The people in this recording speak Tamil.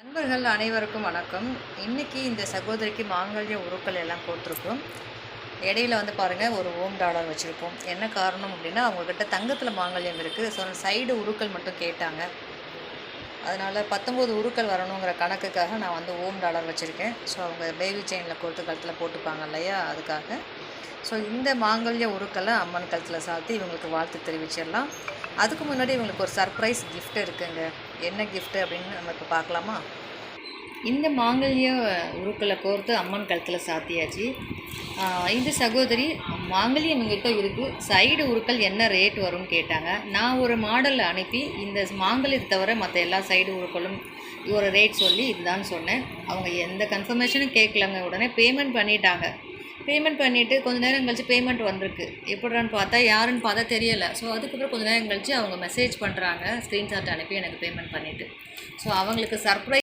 நண்பர்கள் அனைவருக்கும் வணக்கம். இன்றைக்கி இந்த சகோதரிக்கு மாங்கல்ய உருக்கள் எல்லாம் போட்டிருக்கோம். இடையில பாருங்கள், ஒரு ஓம் டாலர் வச்சுருக்கோம். என்ன காரணம் அப்படின்னா, அவங்கக்கிட்ட தங்கத்தில் மாங்கல்யம் இருக்குது. ஸோ சைடு உருக்கள் மட்டும் கேட்டாங்க. அதனால் 19 உருக்கள் வரணுங்கிற கணக்குக்காக நான் ஓம் டாலர் வச்சுருக்கேன். ஸோ அவங்க பேபி செயினில் கொடுத்து கழுத்தில் போட்டுப்பாங்க இல்லையா, அதுக்காக. ஸோ இந்த மாங்கல்ய உருக்களை அம்மன் கழுத்தில் சாத்தி இவங்களுக்கு வாழ்த்து தெரிவிச்சிடலாம். அதுக்கு முன்னாடி இவங்களுக்கு ஒரு சர்ப்ரைஸ் கிஃப்ட் இருக்குங்க. என்ன கிஃப்ட்டு அப்படின்னு நம்ம இப்போ பார்க்கலாமா? இந்த மாங்கல்ய உருக்களை கோர்த்து அம்மன் கழுத்தில் சாத்தியாச்சு. இந்த சகோதரி மாங்கல்யம் எங்கள்கிட்ட இருக்குது, சைடு உருக்கள் என்ன ரேட் வரும்னு கேட்டாங்க. நான் ஒரு மாடல் அனுப்பி இந்த மாங்கல்யத்தை தவிர மற்ற எல்லா சைடு உருக்களும் ஒரு ரேட் சொல்லி இதுதான் சொன்னேன். அவங்க எந்த கன்ஃபர்மேஷனும் கேட்கலங்க. உடனே பேமெண்ட் பண்ணிட்டாங்க. பேமெண்ட் பண்ணிவிட்டு கொஞ்சம் நேரம் கழிச்சு பேமெண்ட் வந்திருக்கு. எப்படின்னு பார்த்தா யாருன்னு பார்த்தா தெரியலை. ஸோ அதுக்கப்புறம் கொஞ்சம் நேரம் கழிச்சு அவங்க மெசேஜ் பண்ணுறாங்க, ஸ்க்ரீன்ஷாட் அனுப்பி எனக்கு பேமெண்ட் பண்ணிவிட்டு. ஸோ அவங்களுக்கு சர்ப்ரைஸ்